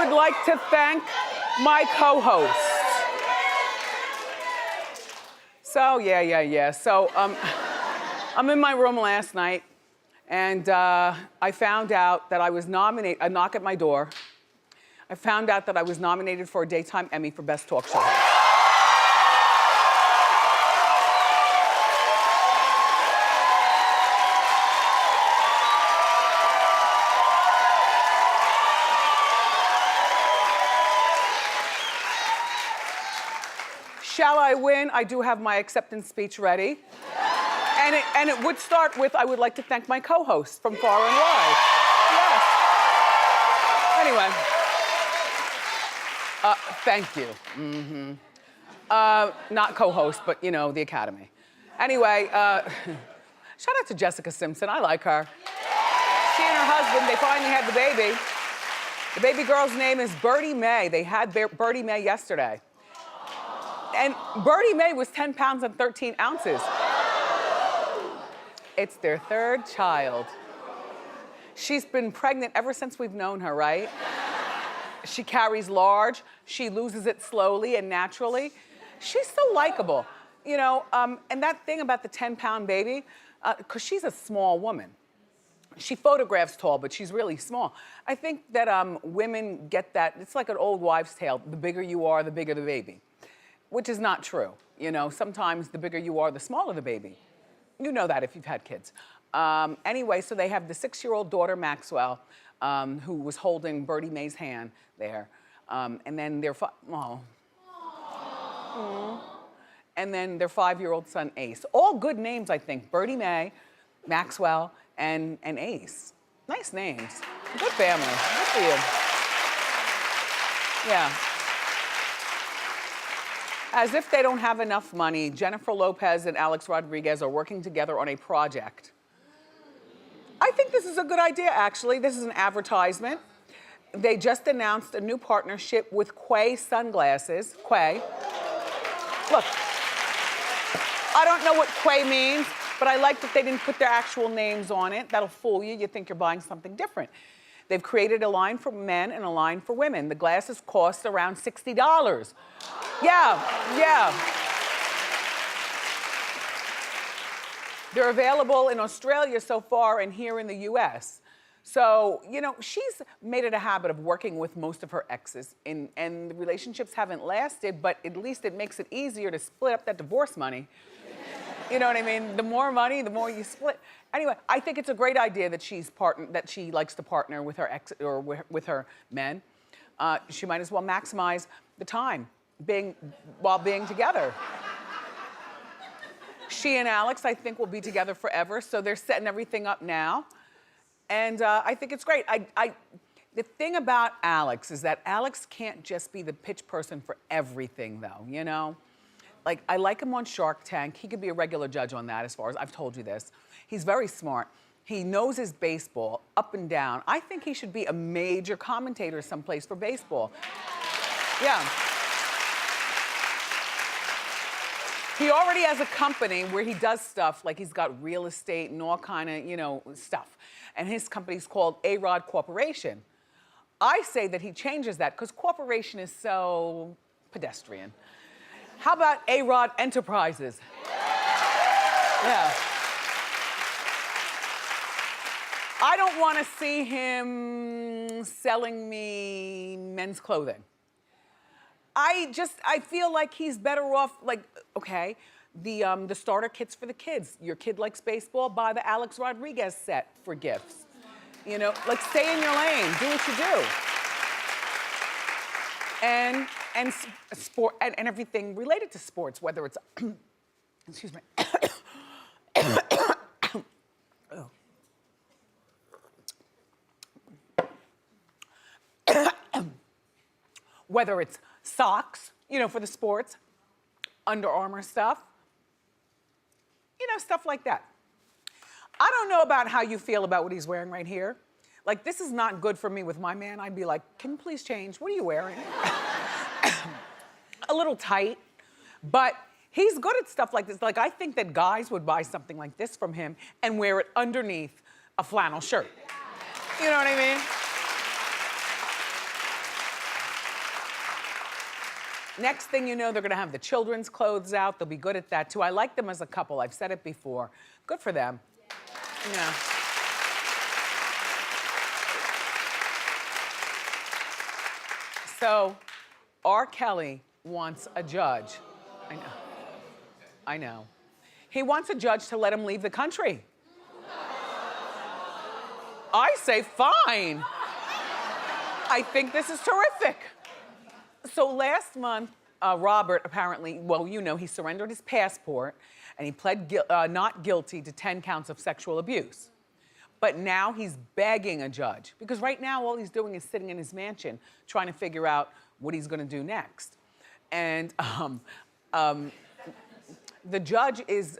would like to thank my co-host. So, yeah. So, I'm in my room last night, and I found out that I was nominated, a knock at my door. I found out that I was nominated for a Daytime Emmy for Best Talk Show Host. Shall I win? I do have my acceptance speech ready. And it would start with, I would like to thank my co-host from far and wide. Yes. Anyway. Thank you. Not co-host, but you know, the Academy. Anyway, shout out to Jessica Simpson, I like her. She and her husband, they finally had the baby. The baby girl's name is Birdie Mae. They had Birdie Mae yesterday. And Birdie Mae was 10 pounds and 13 ounces. It's their third child. She's been pregnant ever since we've known her, right? She carries large, she loses it slowly and naturally. She's so likable, you know, and that thing about the 10-pound baby, because she's a small woman. She photographs tall, but she's really small. I think that women get that, it's like an old wives' tale, the bigger you are, the bigger the baby. Which is not true. You know, sometimes the bigger you are, the smaller the baby. You know that if you've had kids. Anyway, so they have the 6-year-old daughter, Maxwell, who was holding Birdie Mae's hand there. And then their and then their 5-year-old son, Ace. All good names, I think. Birdie Mae, Maxwell, and Ace. Nice names. Good family. Good for you. Yeah. As if they don't have enough money, Jennifer Lopez and Alex Rodriguez are working together on a project. I think this is a good idea, actually. This is an advertisement. They just announced a new partnership with Quay Sunglasses. Quay. Look, I don't know what Quay means, but I like that they didn't put their actual names on it. That'll fool you. You think you're buying something different. They've created a line for men and a line for women. The glasses cost around $60. Yeah. They're available in Australia so far and here in the US. So, you know, she's made it a habit of working with most of her exes, and the relationships haven't lasted, but at least it makes it easier to split up that divorce money. You know what I mean? The more money, the more you split. Anyway, I think it's a great idea that she likes to partner with her ex or with her men. She might as well maximize the time while being together. She and Alex, I think, will be together forever, so they're setting everything up now. And I think it's great. The thing about Alex is that Alex can't just be the pitch person for everything, though, you know? Like, I like him on Shark Tank. He could be a regular judge on that, as far as I've told you this. He's very smart. He knows his baseball up and down. I think he should be a major commentator someplace for baseball. Yeah. He already has a company where he does stuff, like he's got real estate and all kind of, you know, stuff. And his company's called A-Rod Corporation. I say that he changes that, because corporation is so pedestrian. How about A-Rod Enterprises? Yeah. I don't want to see him selling me men's clothing. I feel like he's better off, like, okay, the starter kits for the kids. Your kid likes baseball, buy the Alex Rodriguez set for gifts. You know, like, stay in your lane, do what you do. And sport and everything related to sports, whether it's excuse me. Oh. Whether it's socks, you know, for the sports, Under Armour stuff, you know, stuff like that. I don't know about how you feel about what he's wearing right here. Like, this is not good for me with my man. I'd be like, can you please change? What are you wearing? A little tight, but he's good at stuff like this. Like, I think that guys would buy something like this from him and wear it underneath a flannel shirt. You know what I mean? Next thing you know, they're gonna have the children's clothes out. They'll be good at that too. I like them as a couple. I've said it before. Good for them. Yeah. So, R. Kelly wants a judge. I know. I know. He wants a judge to let him leave the country. I say fine. I think this is terrific. So last month, Robert apparently, well, you know, he surrendered his passport and he pled not guilty to 10 counts of sexual abuse. But now he's begging a judge because right now all he's doing is sitting in his mansion trying to figure out what he's gonna do next. And the judge is,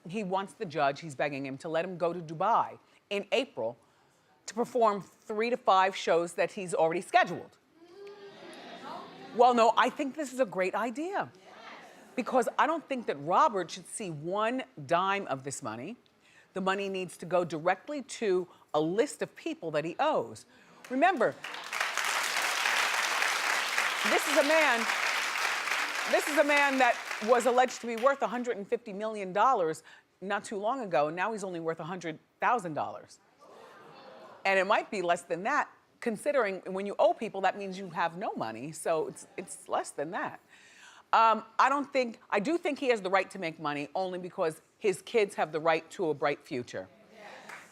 he wants the judge, he's begging him to let him go to Dubai in April to perform 3 to 5 shows that he's already scheduled. Well, no, I think this is a great idea because I don't think that Robert should see one dime of this money. The money needs to go directly to a list of people that he owes. Remember, this is a man that was alleged to be worth $150 million not too long ago, and now he's only worth $100,000. And it might be less than that, considering when you owe people, that means you have no money, so it's less than that. I do think he has the right to make money only because his kids have the right to a bright future.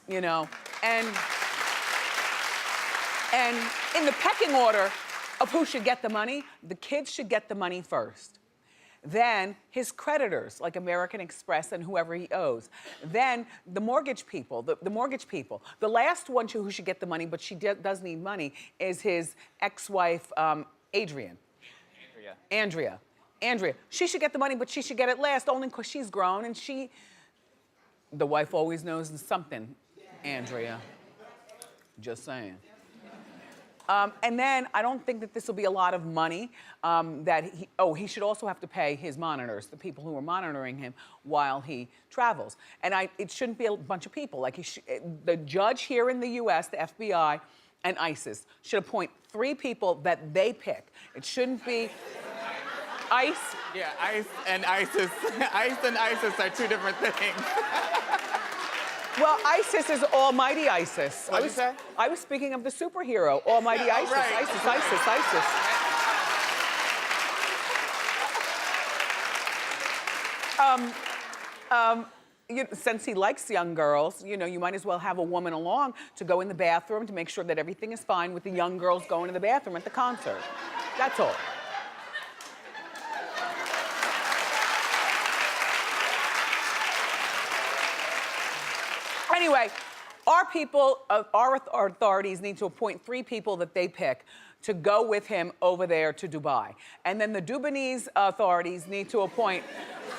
You know, and in the pecking order of who should get the money, the kids should get the money first. Then his creditors, like American Express and whoever he owes. Then the mortgage people, the mortgage people. The last one who should get the money, but she does need money, is his ex-wife, Andrea. She should get the money, but she should get it last only because she's grown and the wife always knows something, Andrea. Just saying. And then I don't think that this will be a lot of money he should also have to pay his monitors, the people who are monitoring him while he travels. And it shouldn't be a bunch of people. Like the judge here in the US, the FBI and ISIS should appoint 3 people that they pick. It shouldn't be ICE. Yeah, ICE and ISIS. ICE and ISIS are 2 different things. Well, ISIS is Almighty ISIS. What'd you say? I was speaking of the superhero, Almighty ISIS, right. ISIS. Since he likes young girls, you know, you might as well have a woman along to go in the bathroom to make sure that everything is fine with the young girls going to the bathroom at the concert. That's all. Anyway, our authorities need to appoint 3 people that they pick to go with him over there to Dubai. And then the Dubanese authorities need to appoint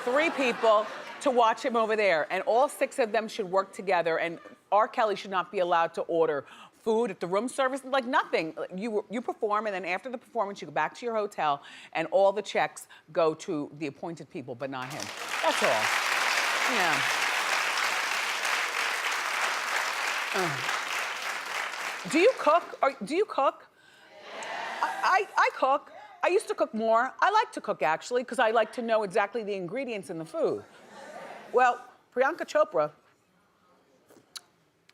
3 people to watch him over there. And all 6 of them should work together. And R. Kelly should not be allowed to order food at the room service, like nothing. You perform, and then after the performance, you go back to your hotel, and all the checks go to the appointed people, but not him. That's all. Yeah. Do you cook? Do you cook? I cook. I used to cook more. I like to cook, actually, because I like to know exactly the ingredients in the food. Well, Priyanka Chopra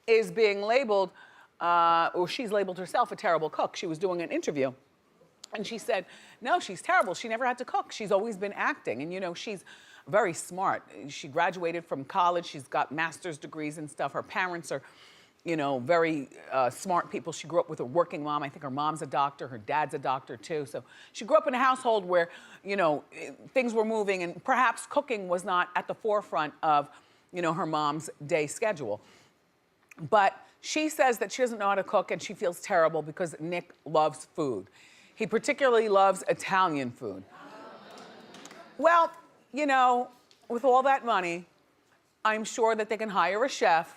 is being labeled, or she's labeled herself a terrible cook. She was doing an interview, and she said, no, she's terrible. She never had to cook. She's always been acting, and you know, she's very smart. She graduated from college. She's got master's degrees and stuff. Her parents are, you know, very smart people. She grew up with a working mom. I think her mom's a doctor. Her dad's a doctor, too. So she grew up in a household where, you know, things were moving, and perhaps cooking was not at the forefront of, you know, her mom's day schedule. But she says that she doesn't know how to cook, and she feels terrible because Nick loves food. He particularly loves Italian food. Well, you know, with all that money, I'm sure that they can hire a chef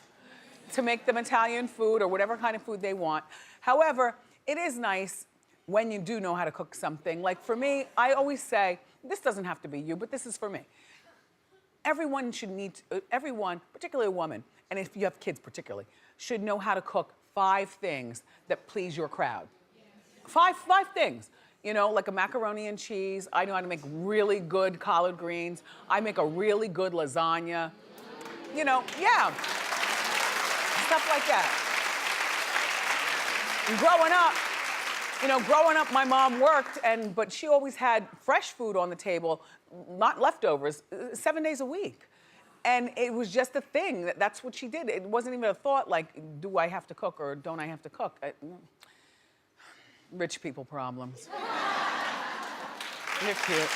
to make them Italian food or whatever kind of food they want. However, it is nice when you do know how to cook something. Like for me, I always say, this doesn't have to be you, but this is for me. Everyone should everyone, particularly a woman, and if you have kids particularly, should know how to cook 5 things that please your crowd. 5 things. You know, like a macaroni and cheese. I know how to make really good collard greens. I make a really good lasagna. You know, yeah. Stuff like that. And growing up, my mom worked, but she always had fresh food on the table, not leftovers, 7 days a week. And it was just a thing. That's what she did. It wasn't even a thought like, do I have to cook or don't I have to cook? Rich people problems. You're cute.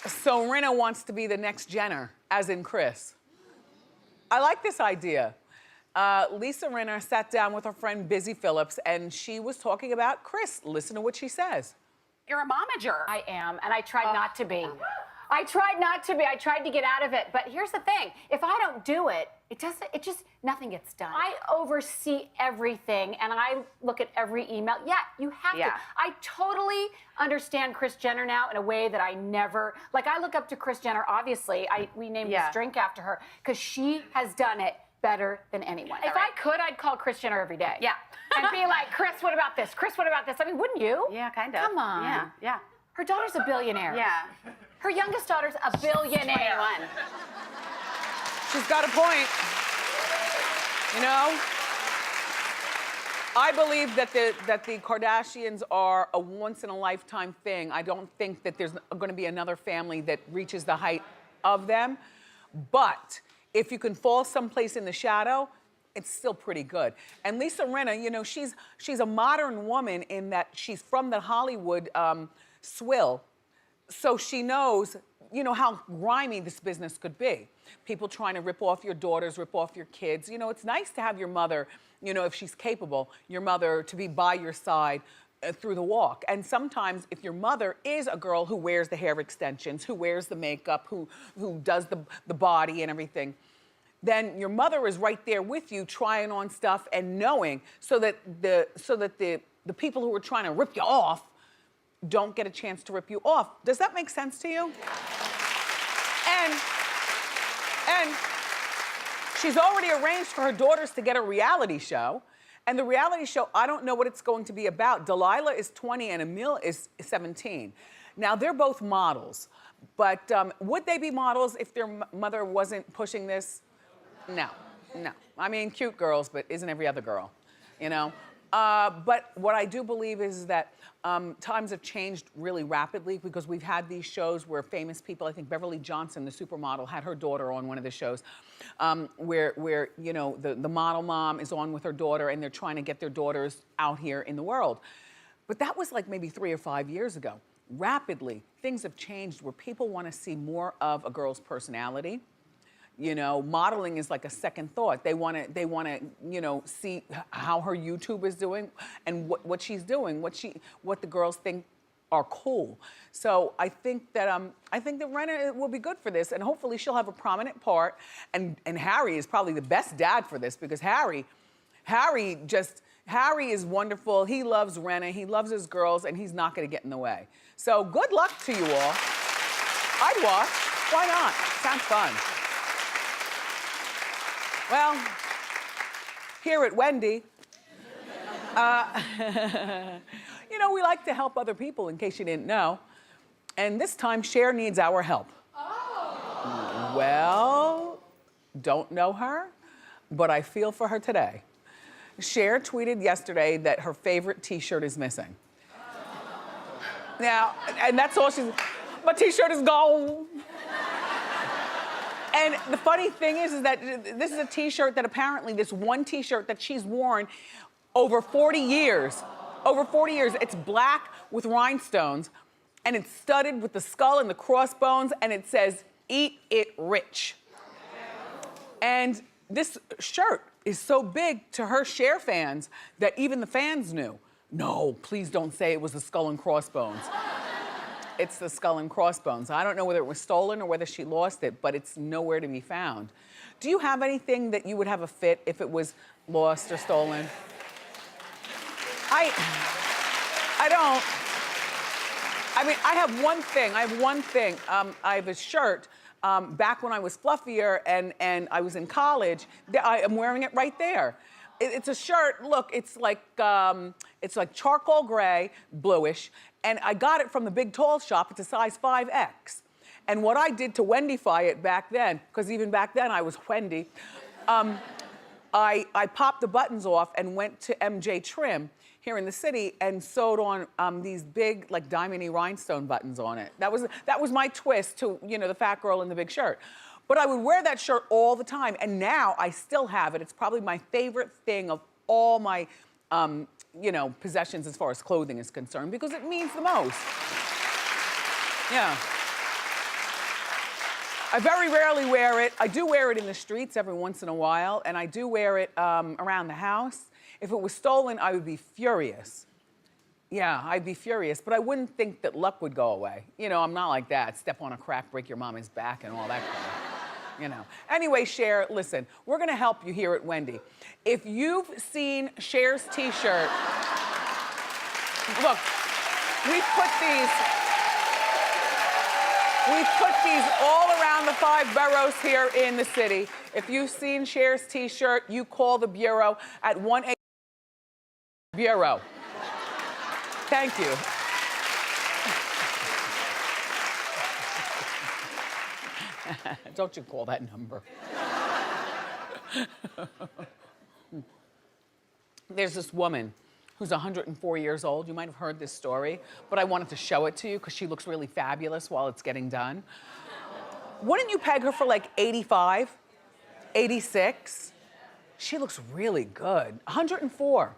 So Rinna wants to be the next Jenner, as in Kris. I like this idea. Lisa Rinna sat down with her friend Busy Phillips and she was talking about Kris. Listen to what she says. You're a momager. I am, and I tried not to be. I tried not to be. I tried to get out of it. But here's the thing. If I don't do it, nothing gets done. I oversee everything, and I look at every email. Yeah, you have to. I totally understand Kris Jenner now in a way that I never, like I look up to Kris Jenner, obviously. We named this drink after her, because she has done it better than anyone. If I could, I'd call Kris Jenner every day. Yeah. And be like, Kris, what about this? Kris, what about this? I mean, wouldn't you? Yeah, kind of. Come on. Yeah, yeah. Her daughter's a billionaire. Yeah. Her youngest daughter's a billionaire. 21. She's got a point. You know? I believe that the Kardashians are a once-in-a-lifetime thing. I don't think that there's going to be another family that reaches the height of them. But if you can fall someplace in the shadow, it's still pretty good. And Lisa Rinna, you know, she's a modern woman in that she's from the Hollywood swill. So she knows, you know, how grimy this business could be. People trying to rip off your daughters, rip off your kids. You know, it's nice to have your mother, you know, if she's capable, your mother to be by your side through the walk. And sometimes if your mother is a girl who wears the hair extensions, who wears the makeup, who does the body and everything, then your mother is right there with you trying on stuff and knowing so that the people who are trying to rip you off don't get a chance to rip you off. Does that make sense to you? And she's already arranged for her daughters to get a reality show. And the reality show, I don't know what it's going to be about. Delilah is 20 and Emil is 17. Now, they're both models. But would they be models if their mother wasn't pushing this? No, no. I mean, cute girls, but isn't every other girl, you know? But what I do believe is that times have changed really rapidly because we've had these shows where famous people, I think Beverly Johnson, the supermodel, had her daughter on one of the shows where you know, the model mom is on with her daughter and they're trying to get their daughters out here in the world. But that was like maybe 3 or 5 years ago. Rapidly, things have changed where people want to see more of a girl's personality. You know, modeling is like a second thought. They want to, you know, see how her YouTube is doing and what she's doing, what the girls think are cool. So I think that Rinna will be good for this, and hopefully she'll have a prominent part. And Harry is probably the best dad for this because Harry is wonderful. He loves Rinna. He loves his girls, and he's not going to get in the way. So good luck to you all. I'd watch. Why not? Sounds fun. Well, here at Wendy, you know, we like to help other people, in case you didn't know. And this time, Cher needs our help. Oh. Well, don't know her, but I feel for her today. Cher tweeted yesterday that her favorite T-shirt is missing. Now, and that's all my T-shirt is gone. And the funny thing is that this is a T-shirt that apparently, this one T-shirt that she's worn over 40 years. Over 40 years. It's black with rhinestones, and it's studded with the skull and the crossbones, and it says, "Eat it rich." And this shirt is so big to her Cher fans that even the fans knew, no, please don't say it was the skull and crossbones. It's the skull and crossbones. I don't know whether it was stolen or whether she lost it, but it's nowhere to be found. Do you have anything that you would have a fit if it was lost or stolen? I don't. I mean, I have one thing. I have a shirt back when I was fluffier and I was in college. I am wearing it right there. It's a shirt, look, it's like charcoal gray, bluish, and I got it from the Big Tall shop. It's a size 5X. And what I did to Wendyfy it back then, because even back then I was Wendy, I popped the buttons off and went to MJ Trim here in the city and sewed on these big, like, diamond-y rhinestone buttons on it. That was my twist to, you know, the fat girl in the big shirt. But I would wear that shirt all the time, and now I still have it. It's probably my favorite thing of all my, you know, possessions as far as clothing is concerned, because it means the most. Yeah. I very rarely wear it. I do wear it in the streets every once in a while, and I do wear it around the house. If it was stolen, I would be furious. Yeah, I'd be furious, but I wouldn't think that luck would go away. You know, I'm not like that. Step on a crack, break your mama's back, and all that kind of, you know. Anyway, Cher, listen, we're gonna help you here at Wendy. If you've seen Cher's t-shirt, look, we've put these all around the 5 boroughs here in the city. If you've seen Cher's t-shirt, you call the Bureau at 1-800 Bureau. Thank you. Don't you call that number. There's this woman who's 104 years old. You might have heard this story, but I wanted to show it to you because she looks really fabulous while it's getting done. Wouldn't you peg her for like 85, 86? She looks really good. 104.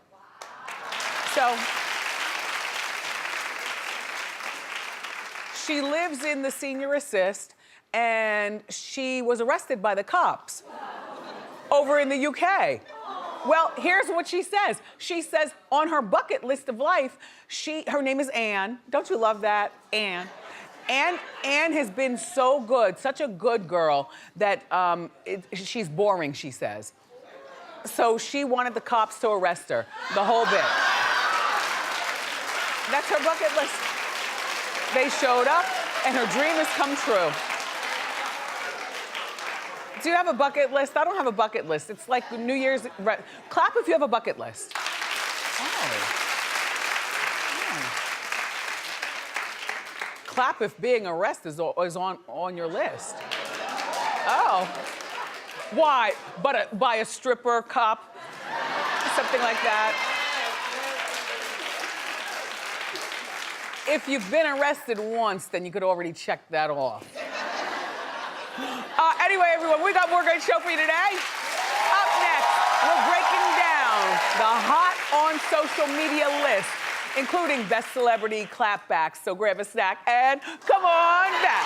So, she lives in the senior assist, and she was arrested by the cops over in the UK. Well, here's what she says. She says on her bucket list of life, her name is Anne. Don't you love that? Anne. Anne has been so good, such a good girl, that she's boring, she says. So she wanted the cops to arrest her, the whole bit. That's her bucket list. They showed up, and her dream has come true. Do you have a bucket list? I don't have a bucket list. It's like New Year's. Clap if you have a bucket list. Oh. Clap if being arrested is on your list. Oh. Why? By a stripper, cop, something like that. If you've been arrested once, then you could already check that off. Anyway, everyone, we got more great show for you today. Up next, we're breaking down the hot on social media list, including best celebrity clapbacks. So grab a snack and come on back.